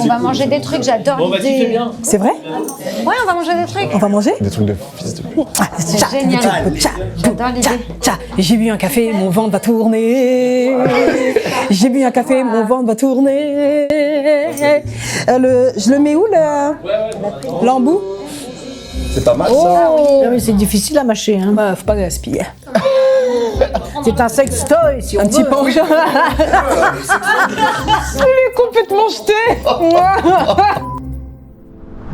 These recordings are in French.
On va manger des trucs, j'adore l'idée. C'est vrai? Ouais, on va manger des trucs. On va manger? Des trucs de fils de... C'est génial. J'adore l'idée. J'ai bu un café, mon ventre va tourner. J'ai bu un café, mon ventre va tourner. Je le mets où, l'embout? C'est pas mal, ça. Ah oui, c'est difficile à mâcher. Hein. Bah, faut pas gaspiller. C'est un sextoy, si on Un veut. petit penchant. Il est complètement jeté.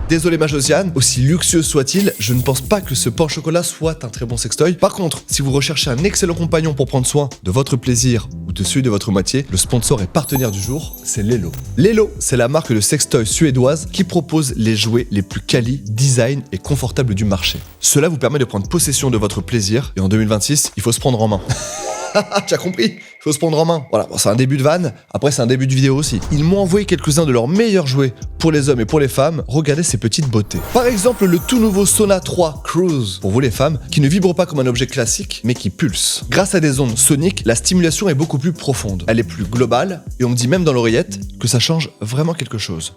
Désolé ma Josiane, aussi luxueux soit-il, je ne pense pas que ce pain au chocolat soit un très bon sextoy. Par contre, si vous recherchez un excellent compagnon pour prendre soin de votre plaisir ou de celui de votre moitié, le sponsor et partenaire du jour, c'est Lelo. Lelo, c'est la marque de sextoy suédoise qui propose les jouets les plus quali, design et confortables du marché. Cela vous permet de prendre possession de votre plaisir et en 2026, il faut se prendre en main. Tu as compris? Il faut se prendre en main. Voilà, bon, c'est un début de vanne, après c'est un début de vidéo aussi. Ils m'ont envoyé quelques-uns de leurs meilleurs jouets pour les hommes et pour les femmes. Regardez ces petites beautés. Par exemple, le tout nouveau Sona 3 Cruise, pour vous les femmes, qui ne vibre pas comme un objet classique, mais qui pulse. Grâce à des ondes soniques, la stimulation est beaucoup plus profonde. Elle est plus globale, et on me dit même dans l'oreillette que ça change vraiment quelque chose.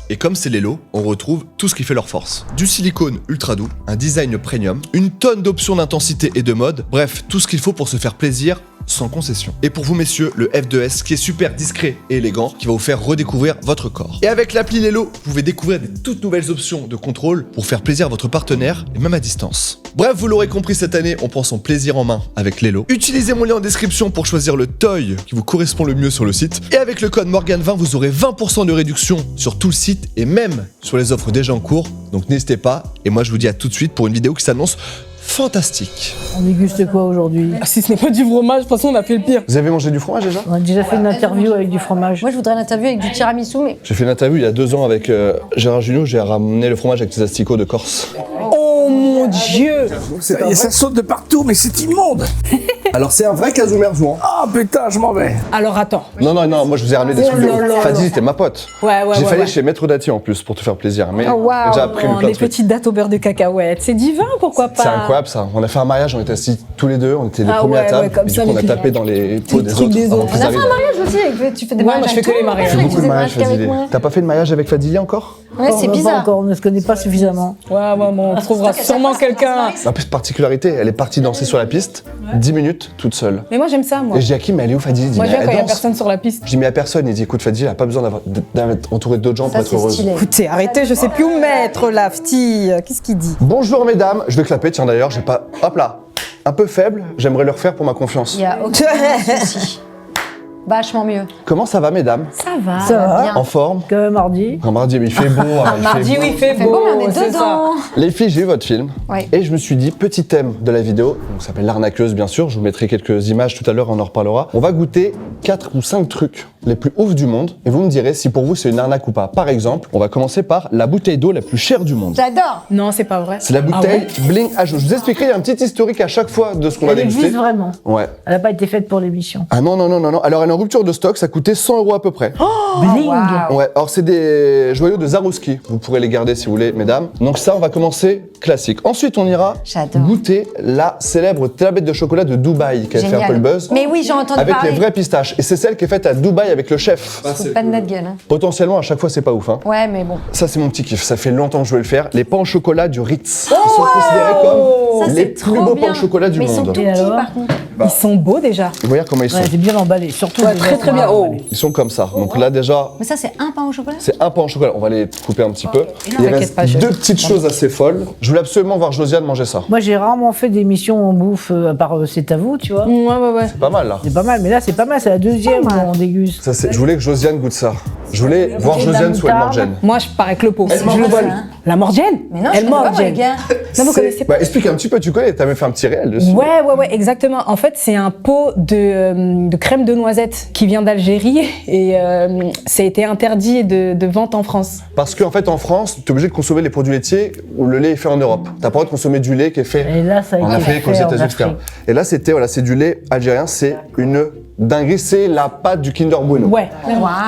Et comme c'est Lelo, on retrouve tout ce qui fait leur force. Du silicone ultra doux, un design premium, une tonne d'options d'intensité et de mode, bref, tout ce qu'il faut pour se faire plaisir sans concession. Et pour vous messieurs, le F2S qui est super discret et élégant, qui va vous faire redécouvrir votre corps. Et avec l'appli Lelo, vous pouvez découvrir des toutes nouvelles options de contrôle pour faire plaisir à votre partenaire et même à distance. Bref, vous l'aurez compris, cette année, on prend son plaisir en main avec Lelo. Utilisez mon lien en description pour choisir le toy qui vous correspond le mieux sur le site. Et avec le code Morgan20, vous aurez 20% de réduction sur tout le site et même sur les offres déjà en cours. Donc n'hésitez pas. Et moi, je vous dis à tout de suite pour une vidéo qui s'annonce fantastique. On déguste quoi aujourd'hui? Si ce n'est pas du fromage, de toute façon, on a fait le pire. Vous avez mangé du fromage déjà? On a déjà fait une interview avec du fromage. Moi, je voudrais l'interview avec du tiramisu, mais J'ai fait une interview il y a 2 ans avec Gérard Jugnot. J'ai ramené le fromage avec des asticots de Corse. Oh mon Dieu. Et ça saute de partout, mais c'est immonde. Alors c'est un vrai Cazumerzouan. Ah putain, je m'en vais. Alors attends. Non, moi je vous ai ramené des trucs de là ouf. là Fadi, c'était ma pote. Ouais. J'ai failli ouais. chez Maître Dati en plus pour te faire plaisir. Mais Oh, wow. j'ai déjà appris Oh, plein les de trucs. petites dattes au beurre de cacahuète. C'est divin, pourquoi pas? C'est incroyable ça. On a fait un mariage, on était assis tous les deux, on était les Ah premiers à ouais, table. ouais, comme et ça, du coup, on a les tapé dans les pots des trucs autres. des avant autres. qu'ils on a fait arrivent. un mariage aussi. Tu fais des Ouais, mariages moi, je fais avec que les tout. mariages. Je fais Ouais, beaucoup de des mariages, mariages avec Fadili. moi. T'as pas fait de mariage avec Fadili encore? Ouais, c'est Pas bizarre. encore, on ne se connaît pas suffisamment. Ouais, bon, on trouvera sûrement quelqu'un. La petite particularité, elle est partie danser sur la piste, 10 minutes, toute seule. Mais moi, j'aime ça, moi. Et je dis à Kim, mais elle est où Fadili? Il dit, Moi, mais j'aime elle quand il y a danse. personne sur la piste. Je dis, mais à personne. Il dit, écoute, Fadili, elle a pas besoin d'être entourée d'autres gens pour Ça, être c'est heureuse. stylé. Écoutez, arrêtez, je sais plus où mettre la petite. Qu'est-ce qu'il dit? Bonjour mesdames, je vais clapper, tiens d'ailleurs, j'ai pas... Hop là, un peu faible, j'aimerais le refaire pour ma confiance. Il y a aucun souci. Vachement mieux. Comment ça va mesdames? Ça va, Ça va. bien. En forme? Comme mardi. Un mardi, mais il fait beau, hein, il fait Mardi, beau. oui, il fait Fait beau. beau, mais on est c'est ça. dedans. Les filles, j'ai vu votre film Oui. et je me suis dit, petit thème de la vidéo, donc ça s'appelle l'arnaqueuse bien sûr, je vous mettrai quelques images tout à l'heure, on en reparlera. On va goûter 4 ou 5 trucs les plus ouf du monde et vous me direz si pour vous c'est une arnaque ou pas. Par exemple, on va commencer par la bouteille d'eau la plus chère du monde. J'adore. Non, c'est pas vrai. C'est la bouteille Bling H. Je vous expliquerai, il y a un petit historique à chaque fois de ce qu'on va Elle déguster. existe vraiment. Ouais. Elle n'a pas été faite pour l'émission. Ah non. Alors elle est en rupture de stock, ça coûtait 100 € à peu près. Bling. Waouh. Ouais, alors c'est des joyaux de Swarovski. Vous pourrez les garder si vous voulez, mesdames. Donc ça, on va commencer classique. Ensuite, on ira J'adore. goûter la célèbre tablette de chocolat de Dubaï qui a fait un Génial. peu le buzz. Mais oui, j'ai entendu Avec parler. les vrais pistaches. Et c'est celle qui est faite à Dubaï avec le chef. C'est pas de notre gueule. Hein. Potentiellement, à chaque fois, c'est pas ouf. Hein. Ouais, mais bon. Ça, c'est mon petit kiff. Ça fait longtemps que je veux le faire. Les pains au chocolat du Ritz. Ils sont considérés comme Ça, les c'est plus trop beaux bien. pains au chocolat du Mais ils sont monde. tout Et petits, alors par contre. Ils sont beaux déjà. Vous voyez comment ils sont. Ouais, c'est bien emballé, surtout. Ouais, déjà, très très bien. Oh. Ils sont comme ça. Donc là, déjà, Mais ça, c'est un pain au chocolat. c'est un pain au chocolat. On va les couper un petit peu. Il T'inquiète reste pas, je- 2 petites choses assez folles. Je voulais absolument voir Josiane manger ça. Moi, j'ai rarement fait d'émissions en bouffe, à part C'est à vous, tu vois. Ouais. C'est pas mal là. C'est pas mal, mais là, c'est pas mal, c'est la deuxième Pas mal. où on déguste. Ça, je voulais que Josiane goûte ça. Je voulais voir de la Josiane soit une moutarde. morgène. Moi, je parais que le pot. Elle Je mange le ça, vole. hein. La mordienne? Mais non, Elle je connais pas, mord, les gars. Non, vous connaissez pas. Bah, explique un petit peu, tu connais, t'as même fait un petit réel dessus. Ouais, exactement. En fait, c'est un pot de crème de noisette qui vient d'Algérie et ça a été interdit de vente en France. Parce qu'en fait, en France, t'es obligé de consommer les produits laitiers où le lait est fait en Europe. T'as pas le droit de consommer du lait qui est fait Et là, ça a en été Afrique, aux fait en États-Unis, etc. Afrique. Et là, c'était, voilà, c'est du lait algérien, c'est une dinguerie, c'est la pâte du Kinder Bueno. Ouais.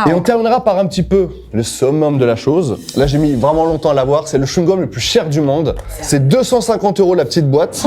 Et on terminera par un petit peu le summum de la chose. Là, j'ai mis vraiment longtemps à l'avoir. C'est le chewing-gum le plus cher du monde. C'est 250 € la petite boîte.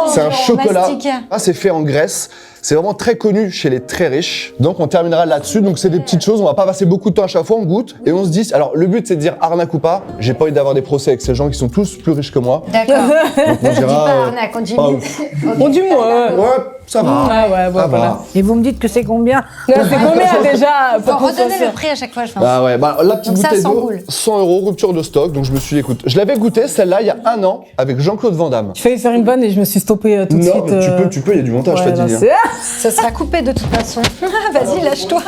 C'est un chocolat. Mastic. Ah, c'est fait en Grèce. C'est vraiment très connu chez les très riches. Donc on terminera là-dessus. Donc c'est des petites choses, on va pas passer beaucoup de temps à chaque fois, on goûte et on se dit. Alors le but c'est de dire arnaque ou pas. J'ai pas envie d'avoir des procès avec ces gens qui sont tous plus riches que moi. D'accord. Donc on Dis dira. pas arnaque, on dit. pas ouf. On dit moi. Ouais, ça va. Ah ouais, Ça voilà. va. Et vous me dites que c'est combien? Là, c'est combien déjà Faut pour qu'on redonner s'en le prix à chaque fois, je pense. Ah ouais, bah la petite Donc ça, bouteille 100 d'eau, boules. 100 €, rupture de stock. Donc je me suis dit, écoute, je l'avais goûté celle-là il y a 1 an avec Jean-Claude Van Damme. Je failli faire une bonne et je me suis stoppée tout de Non, suite. mais tu peux, il y a du montage, ouais, je te dis. là, hein. c'est- Ça sera coupé de toute façon. Vas-y, lâche-toi.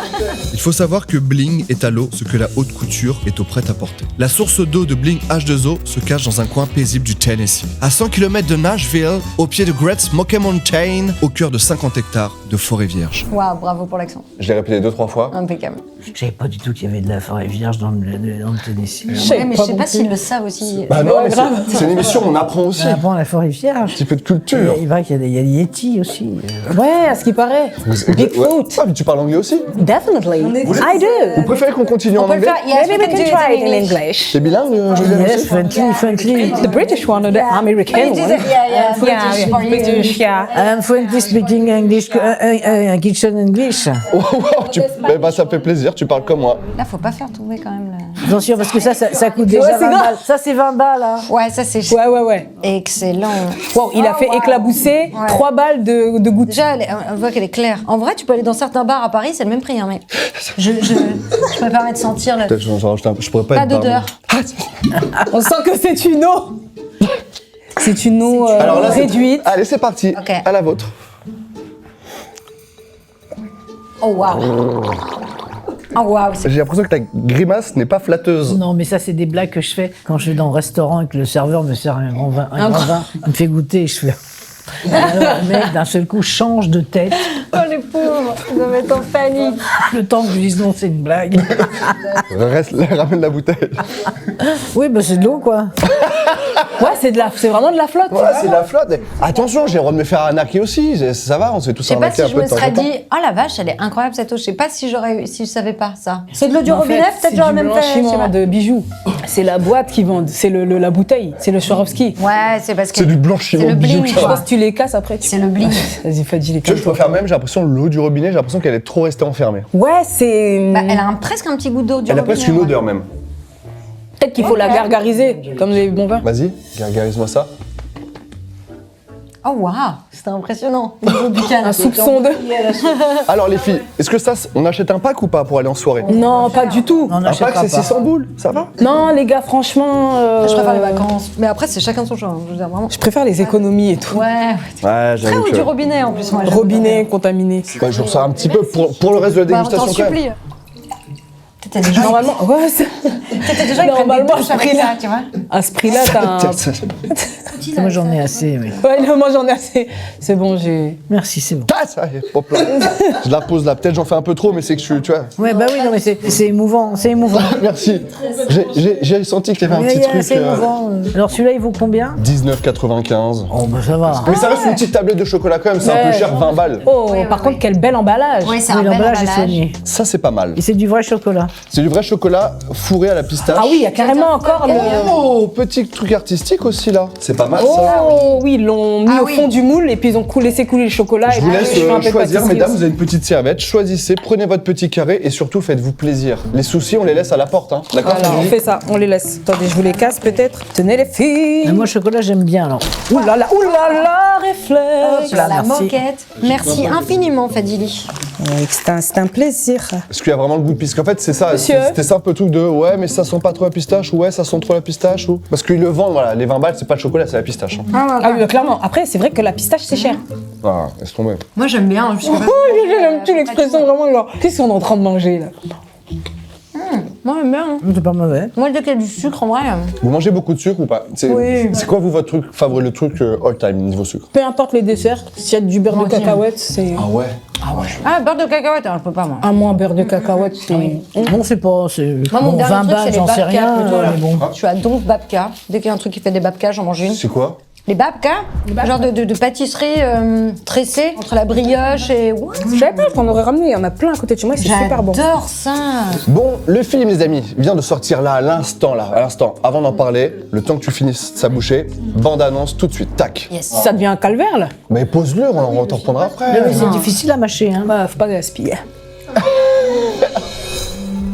Il faut savoir que Bling est à l'eau ce que la haute couture est au prêt-à-porter. La source d'eau de Bling H2O se cache dans un coin paisible du Tennessee. À 100 km de Nashville, au pied de Great Smoky Mountain, au cœur de 50 hectares de forêt vierge. Waouh, bravo pour l'accent. Je l'ai répété 2-3 fois. Impeccable. Je savais pas du tout qu'il y avait de la forêt vierge dans le Tennessee. Ouais, mais je sais non pas plus. s'ils le savent aussi. Bah non, mais grave. c'est une émission, on apprend aussi. Ah Un bon, la forêt vierge. petit peu de culture. Il paraît qu'il y a des Yeti aussi. Ouais, à ce qui paraît. Bigfoot. Ouais. Ah, mais tu parles anglais aussi? Definitely. I Vous do. préférez qu'on continue en On peut le anglais? faire. Yes, Maybe we can try it in English. T'es bilingue, Juliane Yes, aussi? friendly. The British one or the American one? Yeah, yeah. British for you. British, yeah. I'm friendly speaking English, kitchen English. Oh, wow, eh ben, ça me fait plaisir, tu parles comme moi. Là, faut pas faire tomber quand même. Attention, parce que ça coûte déjà Ouais, c'est 20 grave. balles. Ça, c'est 20 balles, hein. Ouais, ça c'est Ouais. excellent. Wow, il a fait éclabousser Ouais. 3 balles de gouttes. Déjà, on voit qu'elle est claire. En vrai, tu peux aller dans certains bars à Paris, c'est le même prix, hein, mais je peux pas mettre sentir le. Peut-être que j'en rajoute un peu. Je pourrais pas Pas être d'odeur. On sent que c'est une eau. C'est une eau Alors là, c'est- réduite. Allez, c'est parti. Ok. À la vôtre. Oh waouh. Oh waouh. J'ai l'impression que ta grimace n'est pas flatteuse. Non, mais ça, c'est des blagues que je fais quand je vais dans le restaurant et que le serveur me sert un grand vin. Un grand vin. Il me fait goûter et je fais. Et alors, le mec, d'un seul coup, change de tête. Oh les pauvres, ils doivent être en panique. Le temps que je dise non, c'est une blague. Ramène la bouteille. Oui, bah, c'est de l'eau, quoi. Ouais, c'est vraiment de la flotte. Voilà, c'est de la flotte. Et attention, j'ai le droit de me faire arnaquer aussi. Ça va, on se fait tous Je sais pas arnaquer si un je peu me de temps serais en temps. dit, oh la vache, elle est incroyable cette eau. Je sais pas si si je savais pas ça. C'est de l'eau du En robinet, fait, peut-être c'est j'aurais du même fait. je sais blanchiment pas. de bijoux. C'est la boîte qui vend, c'est la bouteille, c'est le Swarovski. Ouais, c'est parce que. C'est du blanchiment C'est le de bijoux, bling, ça. Je quoi. pense que tu les casses après. C'est le bling. Vas-y, dis les Tu vois, je préfère même, j'ai l'impression, l'eau du robinet, j'ai l'impression qu'elle est trop restée enfermée. Ouais, c'est. Bah, elle a presque un petit goût d'eau du Elle a robinet. presque une ouais. odeur même. Peut-être qu'il faut la gargariser, comme les bons vins. Vas-y, gargarise-moi ça. Oh waouh, c'était impressionnant. Niveau buccal. Un soupçon de. Alors les filles, est-ce que ça, on achète un pack ou pas pour aller en soirée? Non, pas du tout. On Un pack, n'achètera c'est pas. 600 boules, ça va? Non, les gars, franchement. Je préfère les vacances. Mais après, c'est chacun son choix. hein. Je veux dire, vraiment. Je préfère les économies et tout. Ouais, Ouais, très j'avoue haut que... du robinet en plus. Moi, j'aime Robinet contaminé. Ouais, je ressors un petit peu pour le reste de la bien. Bah, on t'en dégustation quand même. supplie. T'as des gens, Normalement, ouais, t'as des gens qui prennent des Normalement, douches à ce avec prix-là. ça, tu vois. à ce prix-là, t'as un. Moi, j'en ai assez, oui. Ouais, non, moi j'en ai assez. C'est bon, j'ai. Merci, c'est bon. Ah, ça y est, hop là. Je la pose là, peut-être j'en fais un peu trop, mais c'est que je suis, tu vois. Ouais, bah oui, non, mais c'est émouvant, c'est émouvant. Merci. J'ai senti qu'il y avait un petit truc. C'est émouvant. Alors, celui-là, il vaut combien? 19,95. Oh, bah ça va. Mais ça reste une petite tablette de chocolat quand même, c'est un peu Ouais. cher, 20 balles. Oh, Oui, par oui, contre, oui. quel bel emballage. Oui, c'est Oui, un bel l'emballage est emballage. soigné. Ça, c'est pas mal. Et c'est du vrai chocolat. C'est du vrai chocolat fourré à la pistache. Ah oui, il y a carrément encore le. Oh, petit truc artistique aussi là. C'est pas mal ça. Oh oui, ils l'ont mis Ah au oui. fond du moule et puis ils ont laissé couler le chocolat. Je et vous puis laisse fais un peu de choisir, pâtisserie mesdames, aussi. vous avez une petite serviette, choisissez, prenez votre petit carré et surtout faites-vous plaisir. Les soucis, on les laisse à la porte, hein. D'accord Voilà, on fait ça, on les laisse. Attendez, je vous les casse peut-être. Tenez les filles. Mais moi, chocolat, j'aime bien, alors. Ouh là là, réflexe. La merci. moquette. Merci infiniment, Fadili. C'est un plaisir. Parce qu'il y a vraiment le goût de pistache. En fait, c'est ça, Monsieur. c'était ça un peu le truc de ouais, mais ça sent pas trop la pistache, ou ouais, ça sent trop la pistache, ou. Parce qu'ils le vendent, voilà, les 20 balles, c'est pas le chocolat, c'est la pistache. Hein. Ah oui, clairement. Après, c'est vrai que la pistache, c'est cher. Ah, laisse tomber. Moi, j'aime bien. Je sais pas. J'aime plus l'expression vraiment genre. Qu'est-ce qu'on est en train de manger là? Moi, j'aime bien. hein. C'est pas mauvais. Moi, dès qu'il y a du sucre, en vrai. Vous mangez beaucoup de sucre ou pas? Oui. C'est quoi, vous, votre truc favori, le truc all time, niveau sucre? Peu importe les desserts, s'il y a du beurre de cacahuète, c'est. Ah ouais. Ah, beurre de cacahuète, alors je peux pas, moi. Un moins beurre de cacahuète, c'est. Bon, c'est pas. Moi, mon Bon, dernier 20 truc, balles, c'est les j'en sais babkas rien, plutôt, là. mais bon. Je suis à 12 babkas. Dès qu'il y a un truc qui fait des babkas, j'en mange une. C'est quoi? Les babkas, genre de pâtisserie tressée entre la brioche et... Je savais pas qu'on aurait ramené, il y en a plein à côté de chez moi, c'est super bon. J'adore ça. Bon, le film, les amis, vient de sortir là, à l'instant. Avant d'en parler, le temps que tu finisses sa bouchée, bande-annonce tout de suite, tac. Yes. Ça devient un calvaire là. Mais pose-le, on t'en reprendra après. Mais c'est difficile à mâcher, hein. Bah, faut pas gaspiller.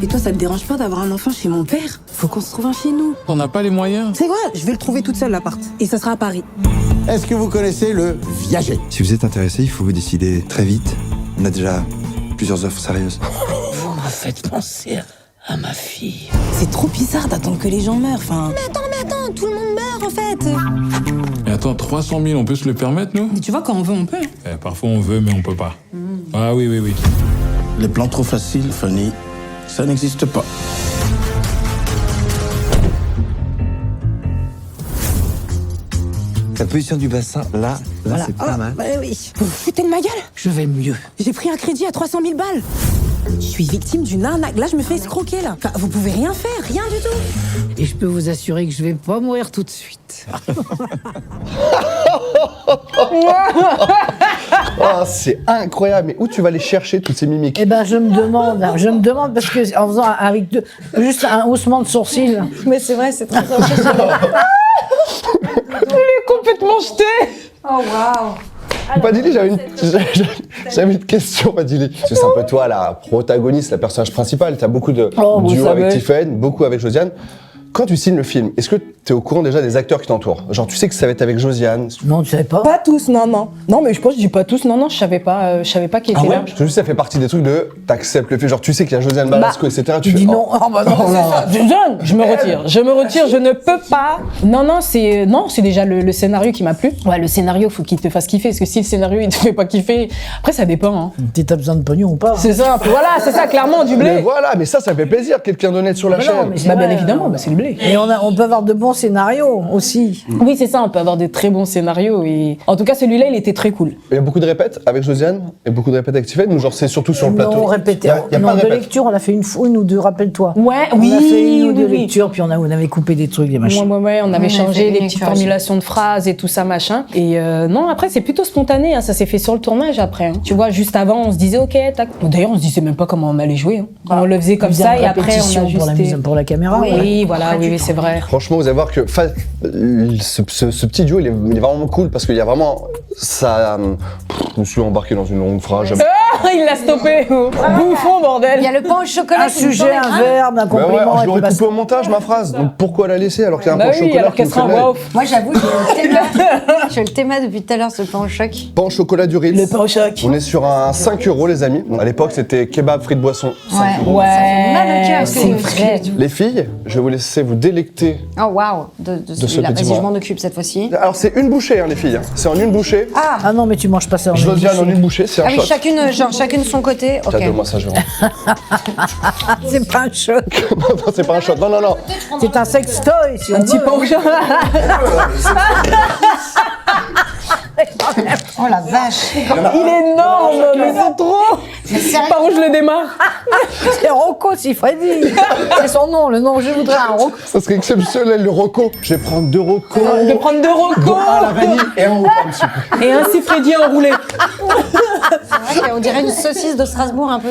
Et toi, ça te dérange pas d'avoir un enfant chez mon père? Faut qu'on se trouve un chez nous. On n'a pas les moyens. C'est quoi? Je vais le trouver toute seule, l'appart. Et ça sera à Paris. Est-ce que vous connaissez le viager? Si vous êtes intéressé, il faut vous décider très vite. On a déjà plusieurs offres sérieuses. Vous m'en faites penser à ma fille. C'est trop bizarre d'attendre que les gens meurent, enfin... Mais attends, tout le monde meurt, en fait. Mais attends, 300 000, on peut se le permettre, nous? Mais tu vois, quand on veut, on peut. Parfois on veut, mais on peut pas. Ah oui. Les plans trop faciles, Fanny, ça n'existe pas. La position du bassin, là, c'est pas mal. Bah oui. Vous vous foutez de ma gueule? Je vais mieux. J'ai pris un crédit à 300 000 balles. Je suis victime d'une arnaque. Là, je me fais escroquer, là. Enfin, vous pouvez rien faire, rien du tout. Et je peux vous assurer que je vais pas mourir tout de suite. Ah, c'est incroyable. Mais où tu vas les chercher, toutes ces mimiques? Eh ben, je me demande parce que en faisant avec juste un haussement de sourcil. Mais c'est vrai, c'est très impressionnant. Il est complètement jeté. Oh, waouh. Padili, j'avais une question, Padili. Parce que c'est un peu toi, la protagoniste, la personnage principale. T'as beaucoup de vous duos avec savez. Tiffen, beaucoup avec Josiane. Quand tu signes le film, est-ce que t'es au courant déjà des acteurs qui t'entourent? Genre, tu sais que ça va être avec Josiane? Non, tu savais pas? Pas tous, non. Non, mais je pense que je dis pas tous. Non, je savais pas qui était là. Je te dis, ça fait partie des trucs de t'acceptes le film. Genre, tu sais qu'il y a Josiane Balasco, etc. Tu fais, dis oh. non. Oh bah non, c'est ça. Jeune, je me retire, je ne peux pas. Non, c'est déjà le scénario qui m'a plu. Ouais, le scénario, faut qu'il te fasse kiffer. Parce que si le scénario, il te fait pas kiffer, après, ça dépend. Hein. T'as besoin de pognon ou pas? C'est ça, voilà, c'est ça, clairement, du Mais blé. voilà, mais ça fait plaisir, quelqu'un d'honnête sur la Mais chaîne. non, mais c'est Bah, vrai, bien évidemment, c'est le blé. Et on peut avoir de bons scénarios aussi. Oui, c'est ça, on peut avoir des très bons scénarios. Et en tout cas, celui-là, il était très cool. Il y a beaucoup de répètes avec Josiane et beaucoup de répètes avec Tiffen, ou genre c'est surtout sur le plateau? Non, répété. Y a Non, pas de de répète. lecture, on a fait une ou deux, rappelle-toi. Ouais, On a fait une ou deux oui. lectures, puis on avait coupé des trucs, des machins. Ouais, on avait Ouais, changé fait une les petites lecture aussi. formulations de phrases et tout ça, machin. Et non, après, c'est plutôt spontané, hein, ça s'est fait sur le tournage après. Hein. Tu vois, juste avant, on se disait, ok, tac. D'ailleurs, on se disait même pas comment on allait jouer. Hein. On le faisait comme Bien ça de et après, on répétition a pour la ajusté. mise pour la caméra. Oui. ouais. Oui, voilà, oui, c'est vrai. Franchement, vous allez voir que ce petit duo, il est vraiment cool parce qu'il y a vraiment ça. Je me suis embarqué dans une longue phrase. Ah, il l'a stoppé. Bouffon, bordel. Il y a le pain au chocolat. Un qui nous sujet, tournait. un verbe, un Bah ouais, compliment. je et l'aurais puis coupé au montage ma phrase. Donc pourquoi la laisser alors qu'il y a un Bah pain au oui, chocolat alors qui qu'elle me sera fait en voix mal. off. Moi, j'avoue, j'ai le théma depuis tout à l'heure, ce pain au choc. Pain au chocolat du Ritz. Le pain au choc. On est sur un 5 €, les amis. À l'époque, c'était kebab, frites, boisson. Ouais, Ça fait mal au cœur. c'est vrai. Les filles, je vais vous laisser vous délecter. Oh, waouh. De ce celui-là. petit Vas-y, je moment. m'en occupe cette fois-ci. Alors c'est une bouchée, hein, les filles. C'est en une bouchée. Ah non, mais tu manges pas ça en Josiane en bouchée. une bouchée, c'est un Ah oui, shot. chacune de son côté. Ok. Cadeau-moi ça, Jérôme. C'est pas un choc, Non, c'est pas un shot. Non. c'est un sextoy, si on Un petit veut. pain au chocolat. Oh la vache. Il est énorme, mais c'est trop. Sérieux. Par où je le démarre? C'est Rocco Siffredi. C'est son nom, le nom. Je voudrais un Rocco. Ça serait exceptionnel, le Rocco. Je vais prendre 2 Rocco. De prendre 2 rocos Un à la vanille et un au pomme, s'il vous plaît. et un siffredi enroulé. C'est vrai qu'on dirait une saucisse de Strasbourg un peu.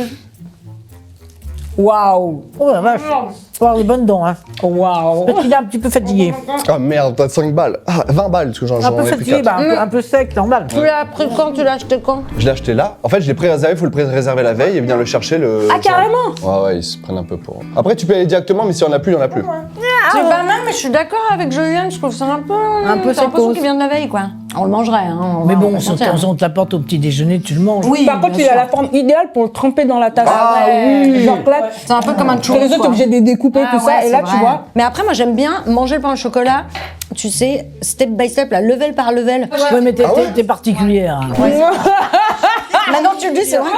Waouh. Oh la vache. Faut avoir les bonnes dents, hein. Waouh. Peut-être qu'il est un petit peu fatigué. Ah merde, t'as 5 balles. Ah, 20 balles, parce que j'en Un peu ai pris fatigué, 4. bah, un peu sec, normal. Tu l'as pris quand? Tu l'as acheté quand? Je l'ai acheté là. En fait, je l'ai pré-réservé, il faut le pré-réserver la veille et venir le chercher le. Ah, carrément? Ouais, ils se prennent un peu pour. Après, tu peux aller directement, mais s'il y en a plus, il y en a plus. C'est pas mal, mais je suis d'accord avec Juliane. Je trouve que c'est un peu. peu J'ai l'impression secos. qu'il vient de la veille, quoi. On le mangerait, hein. Mais on va bon, pas si se mentir. on te l'apporte au petit déjeuner, tu le manges. Oui, Par contre, bien il a sûr. la forme idéale pour le tremper dans la tasse. Ah oui. Genre là, C'est un peu comme un pour churros. les autres, t'es quoi. obligé de les découper Ah tout ça. ouais, Et là, c'est tu vrai. vois. Mais après, moi, j'aime bien manger le pain au chocolat, tu sais, step by step, là, level par level. Ouais, mais t'es particulière. hein. Maintenant tu le dis, c'est vrai.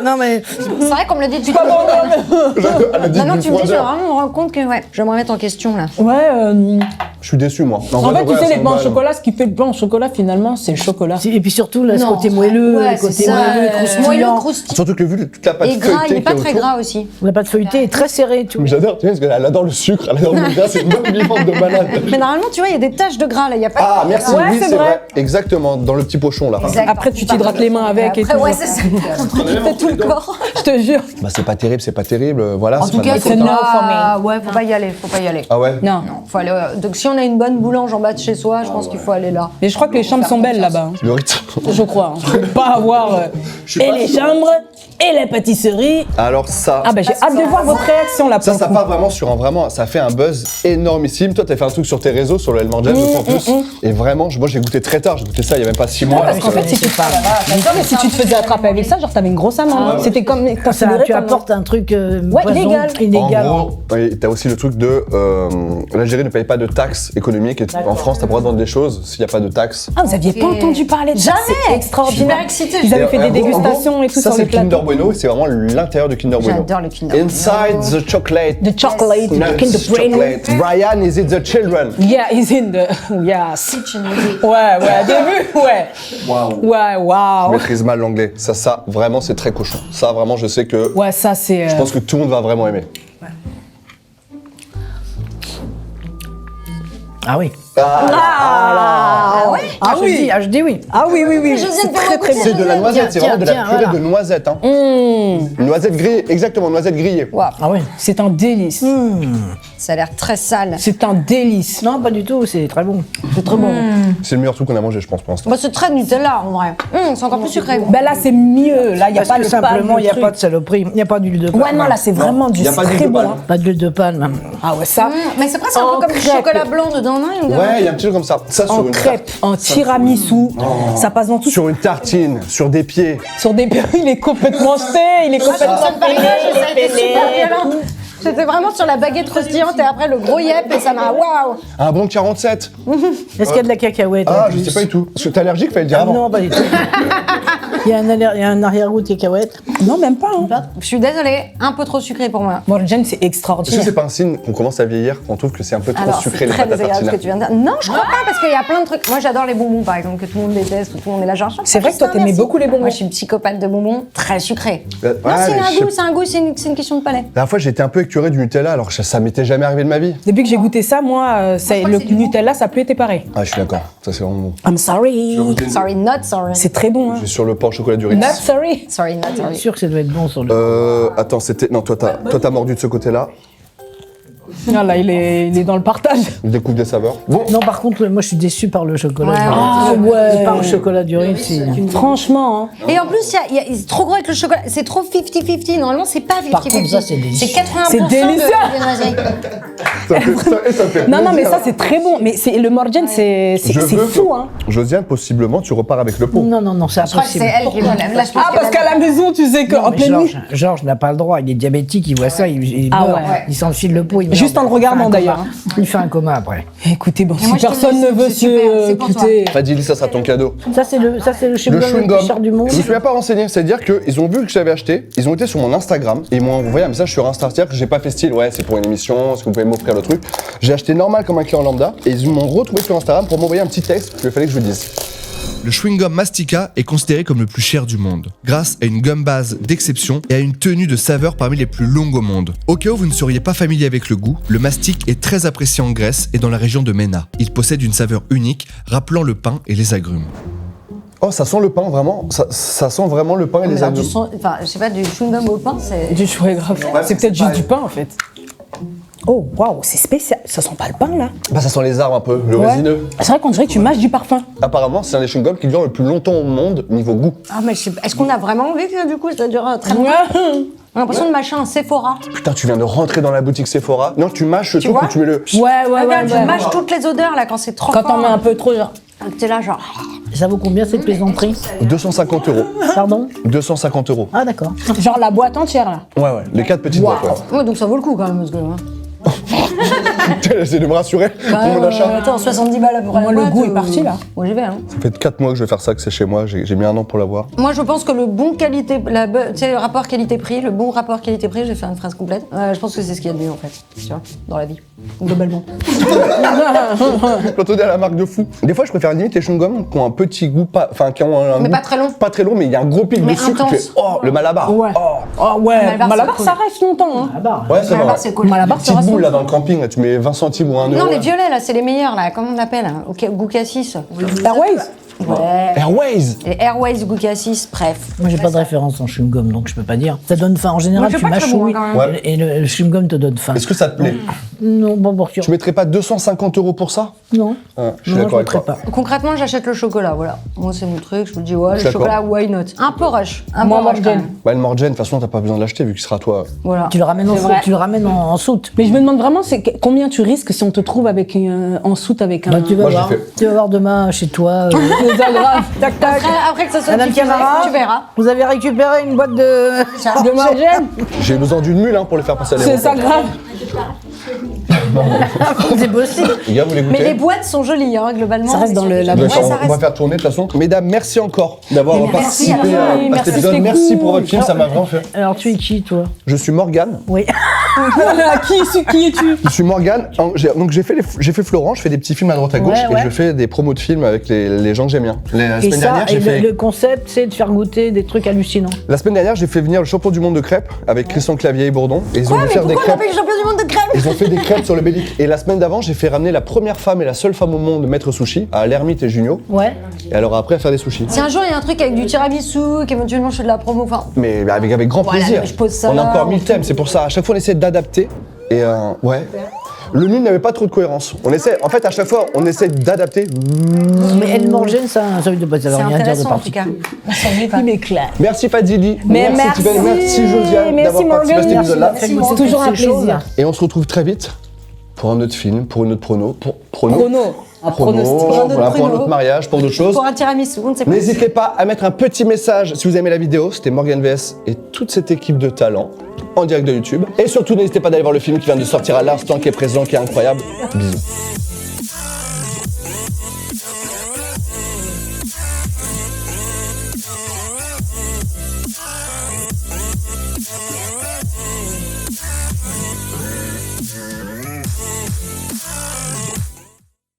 Non mais C'est vrai qu'on me l'a dit depuis tout à l'heure. Maintenant tu me dis, je me rends compte que ouais, je vais me remettre en question là. Ouais, Je suis déçu, moi. en fait, tu sais, les pains au chocolat, ce qui fait le pain au chocolat, finalement, c'est le chocolat. Et puis surtout, là, ce Non, côté moelleux, ouais, le côté c'est ça, moelleux, croustillant. moelleux, croustillant. Surtout que vu toute la pâte Et gras, feuilletée il est pas qu'il y a très autour. gras aussi. La pâte feuilletée est très serrée, tu vois. J'adore, tu vois, parce qu'elle adore le sucre, elle adore le gras, c'est une bonne vivante de malade. Mais normalement, tu vois, il y a des taches de gras là, il y a pas Ah, de merci, Ouais, oui, c'est c'est vrai. vrai. Exactement, dans le petit pochon, là. Exact. Après, tu t'hydrates les mains avec et Après, tout. ouais, c'est ça. C'est tout le corps. Je te jure. Bah, c'est pas terrible, voilà. En c'est tout pas de cas, ma faut faute. no for pas... Ouais, faut pas y aller, faut pas y aller. Ah ouais Non. Non, faut aller... Donc si on a une bonne boulange en bas de chez soi, je pense qu'il faut aller là. Et je crois que les chambres sont belles là-bas. Le rythme. Je crois. Hein. Faut pas avoir. Et les chambres, et la pâtisserie. Alors ça... Ah, bah j'ai hâte de voir votre réaction là. Ça, pour ça le coup. part vraiment sur un vraiment, ça fait un buzz énormissime. Toi, t'as fait un truc sur tes réseaux, sur le El Mordial, je crois en plus. Et vraiment, moi, j'ai goûté très tard. J'ai goûté ça il y a même pas 6 mois. Parce qu'en fait, si tu te faisais attraper avec ça, genre t'avais une grosse amende. C'était comme Ça, considéré tu comme- apportes un truc Ouais, poison, illégal. illégal. En gros, oui, t'as aussi le truc de l'Algérie ne paye pas de taxes économiques. Et en France, t'as pas le droit de vendre des choses s'il n'y a pas de taxes. Ah, vous aviez pas entendu parler de ça? Jamais. C'est extraordinaire. Super excitée. Ils avaient fait des en gros, dégustations et tout ça, sur c'est le le Kinder plateau. Bueno, c'est vraiment l'intérieur du Kinder Bueno. J'adore le Kinder Bueno. Inside the chocolate. The chocolate, Nuts Kinder Bueno. chocolate. Brian, is it the children? Yeah, he's in the. Yes. Ouais, ouais, début, ouais. Ouais, Je waouh. maîtrise mal l'anglais. Ça, vraiment, c'est très cochon. Ça, vraiment, je sais que Ouais, ça c'est. je pense que tout le monde va vraiment aimer. Ah oui. Ah ouais. Ah oui. Je dis oui. Ah oui, oui, oui. Josiane, C'est très, fais-moi très goûter, C'est de la noisette, c'est vraiment de la tiens, purée voilà. de noisette. Hein. Mmh. Noisette grillée, exactement, noisette grillée. Waouh, Ah oui. C'est un délice. ça a l'air très sale. C'est un délice. Non, pas du tout, c'est très bon. C'est très bon. C'est le meilleur truc qu'on a mangé, je pense, pour l'instant. Bah, c'est très Nutella en vrai. C'est encore plus sucré. Ben là, c'est mieux. Là, il n'y a Parce pas que le simplement, il n'y a truc. pas de saloperie, il n'y a pas d'huile de palme. Ouais, non, là, c'est vraiment du y a pas d'huile très de bon. palme. Hein. Pas d'huile de palme. Ah ouais, ça. Mais c'est presque un En peu comme du crêpe. chocolat blanc dedans, non? il me Ouais, il y a un petit truc comme ça. Ça, sur En une crêpe, en tiramisu, ça passe dans tout. Sur une tartine, sur des pieds. Sur des il est complètement jeté, il est complètement Ça a été super violent. J'étais vraiment sur la baguette croustillante et après le gros yep et ça m'a waouh. Un bon 47. Est-ce qu'il y a de la cacahuète Ah, en je plus sais pas du tout. Parce que t'es allergique, fallait le dire Ah avant. non, pas du tout. Il y a un arrière-goût de cacahuète. Non, même pas. Hein. Je suis désolée, un peu trop sucré pour moi. Morjan, c'est Est-ce que extraordinaire. c'est pas un signe qu'on commence à vieillir, qu'on trouve que c'est un peu trop Alors, sucré c'est les très pâtes à désagréable ce que tartiner? tu viens de dire. Non, je crois pas parce qu'il y a plein de trucs. Moi, j'adore les bonbons, par exemple, que tout le monde déteste, où tout le monde est là genre. C'est vrai que toi, t'aimais beaucoup les bonbons. Moi, je suis une psychopathe de bonbons très sucrés. Ouais, Non, c'est mais un je goût, sais- c'est un goût, c'est une question de palais. La dernière fois, j'ai été un peu écœuré du Nutella, alors que ça m'était jamais arrivé de ma vie. Depuis que j'ai goûté ça, moi, le Nutella, ça a plus été pareil. Ah, je suis d'accord. Ça, c'est vraiment bon. I'm sorry. Sorry, not sorry. C'est très bon. Hein. Je suis sur le pain au chocolat du Ritz. Not sorry. Sorry, not Je suis sorry. sûr que ça doit être bon sur le. Attends, c'était. Non, toi, t'as mordu de ce côté-là. Ah, là, il est dans le partage. Il découvre des saveurs. Bon, Non, par contre, moi, je suis déçu par le chocolat. Ouais, du Ritz. Ah ouais. Le pain au chocolat du Ritz, c'est. Franchement, hein. Et en plus, c'est trop gros avec le chocolat. C'est trop 50-50. Normalement, c'est pas 50-50. Par contre, ça, c'est délicieux. C'est 80% C'est délicieux. de noiserie. ça me fait Non, non, mais plaisir. ça, c'est très bon. Mais le Morjan, c'est Je veux fou, que- hein. Josiane, possiblement, tu repars avec le pot. Non, c'est Je crois que c'est impossible. elle qui me l'a. Là, je pense Ah, parce qu'à la maison, tu sais qu'en Non, mais pleine nuit. Georges n'a pas le droit, il est diabétique, il voit ça, il Ah meurt, ouais. il s'enfile le pot. Il meurt. Juste en le regardant, Il fait un d'ailleurs, coma. Il fait un coma après. Écoutez, bon, si moi, je te personne laisse, ne veut c'est super, se c'est pour toi. écouter. Fadili, ça sera ton cadeau. Ça, c'est le Le chewing-gum le chewing-gum. plus cher du monde. Je me suis même pas renseigné. C'est-à-dire qu'ils ont vu que je l'avais acheté, ils ont été sur mon Instagram et ils m'ont envoyé un message sur Insta. C'est-à-dire que j'ai pas fait style, ouais, c'est pour une émission, est-ce que vous pouvez m'offrir le truc. J'ai acheté normal comme un client lambda et ils m'ont retrouvé sur Instagram pour m'envoyer un petit texte qu'il fallait que je vous dise. Le chewing-gum Mastica est considéré comme le plus cher du monde, grâce à une gomme base d'exception et à une tenue de saveur parmi les plus longues au monde. Au cas où vous ne seriez pas familier avec le goût, le mastic est très apprécié en Grèce et dans la région de Ména. Il possède une saveur unique, rappelant le pain et les agrumes. Oh, ça sent le pain, vraiment. Ça sent vraiment le pain et les Alors, du agrumes. son, enfin, je sais pas, du chewing-gum au pain, c'est. Du chouet grave. Ouais, C'est peut-être c'est juste pas- du pain, en fait. Oh, waouh, c'est spécial. Ça sent pas le pain, là. Bah, ça sent les arbres un peu, le Ouais. résineux. C'est vrai qu'on dirait que tu mâches du parfum. Apparemment, c'est un des chewing-gums qui dure le plus longtemps au monde niveau goût. Ah, mais je sais pas. Est-ce qu'on a vraiment envie que du coup ça dure très longtemps? Ouais, On a l'impression de mâcher un Sephora. Putain, tu viens de rentrer dans la boutique Sephora. Non, tu mâches le truc vois ou tu mets le. ouais, Regarde, tu ouais. mâches toutes les odeurs là quand c'est trop Quand fort. on met un peu trop, genre. T'es là genre. Ça vaut combien cette plaisanterie 250 €. Pardon 250 €. Ah d'accord. Genre la boîte entière, là. Ouais, les 4 petites boîtes. Ouais. Ouais, donc ça vaut le coup quand même. Parce que, hein. J'essaie de me rassurer pour mon achat. Attends, 70 balles pour la Moi, le boîte, goût est parti, là. Moi, j'y vais. Hein. Ça fait 4 mois que je vais faire ça, que c'est chez moi. J'ai mis 1 an pour l'avoir. Moi, je pense que le bon qualité, tu sais, le rapport qualité-prix, le bon rapport qualité-prix, je vais faire une phrase complète. Je pense que c'est ce qu'il y a de mieux, en fait, tu vois, dans la vie, globalement. Quand on est à la marque de fou. Des fois, je préfère limite les chewing-gums qui ont un petit goût, enfin, qui ont un Mais goût pas très long. Pas très long, mais il y a un gros pic de Mais sucre qui intense. fait oh, le Malabar. Ouais. Oh. Oh ouais, Malabar, Malabar, c'est ça reste longtemps. Hein. Ouais, c'est Malabar, vrai. c'est cool. Malabar, Les ça petites reste boules là longtemps. dans le camping, là, tu mets 20 centimes ou 1 euro. Non, les là. violets, là, c'est les meilleurs, là, comment on appelle hein Goût Cassis. Airways. Ouais. Airways. Les Airways Goût Cassis, bref. Moi, j'ai pas de référence en chewing-gum, donc je peux pas dire. Ça donne faim. En général, Moi, je tu suis pas très bon, mâchouilles quand même. Ouais. et le chewing-gum te donne faim. Est-ce que ça te plaît Non, bon, pour Tu mettrais pas 250 € pour ça? Non. Ouais, je suis Non, d'accord avec mettrais toi. pas. Concrètement, j'achète le chocolat, voilà. Moi, c'est mon truc, je me dis, ouais, Je le suis d'accord. chocolat, why not? Un peu rush. Un Moi, peu rush, quand Morgan. même. Bah, le Morgen, de toute façon, t'as pas besoin de l'acheter vu qu'il sera toi. Voilà. Tu le ramènes C'est vrai. tu le ramènes en soute. Mais je me demande vraiment, combien tu risques si on te trouve avec en soute avec un. Bah, tu vas Moi, j'ai voir. fait. Tu vas voir demain chez toi. C'est pas grave. Tac tac. Après que ça soit Madame diffusé, Camara, tu verras. vous avez récupéré une boîte de. De Morgan. J'ai besoin d'une mule hein, pour le faire passer à C'est ça l'aéroport. grave. C'est possible. Les gars, vous les Mais goûtez les boîtes sont jolies, hein, globalement. Ça reste dans le- la Ouais, boîte. ça, Ouais, ça on va reste. faire tourner de toute façon. Mesdames, merci encore d'avoir Merci, participé merci, à merci, cet épisode. c'était Merci cool. pour votre film, ça m'a vraiment fait. Alors, tu es qui, toi? Je suis Morgane. Oui. Qui es-tu? Je suis Morgane. Donc j'ai fait Florent, je fais des petits films à droite à gauche Ouais, ouais. et je fais des promos de films avec les gens que j'aime bien. La Et semaine ça, dernière, et j'ai fait. le concept, c'est de faire goûter des trucs hallucinants. La semaine dernière, j'ai fait venir le champion du monde de crêpes avec Christian Clavier et Bourdon. Et ils ont dû faire des Pourquoi on crêpes. appelle champion du monde de crème? Ils ont fait des crêpes sur le Bélic. Et la semaine d'avant, j'ai fait ramener la première femme et la seule femme au monde de maître sushi à l'Hermite et Junio. Ouais. Et alors après, à faire des sushis. Si un jour il y a un truc avec du tiramisu, qu'éventuellement je fais de la promo, enfin. Mais avec grand Voilà, plaisir. je pose ça on a là, encore on 1000 thèmes, c'est pour ça. À chaque fois, on essaie d'adapter. Et ouais. Le mille n'avait pas trop de cohérence. On essaie, en fait, à chaque fois, on essaie d'adapter. Mais El Morgen, ça veut pas C'est savoir rien dire de intéressant en tout cas. particulier. Il m'éclate. Merci Fadili. Mais merci. Tibet, merci Josiane Merci d'avoir participé à cet Morgane. épisode-là. C'est toujours un plaisir. Et on se retrouve très vite pour un autre film, pour une autre prono. Prono. Un Prono, pronostic. voilà, pour un prono. autre mariage, pour d'autres choses. Pour un tiramisu, on ne sait pas. N'hésitez pas à mettre un petit message si vous aimez la vidéo. C'était Morgan VS et toute cette équipe de talents en direct de YouTube. Et surtout, n'hésitez pas d'aller voir le film qui vient de sortir à l'instant, qui est présent, qui est incroyable. Bisous.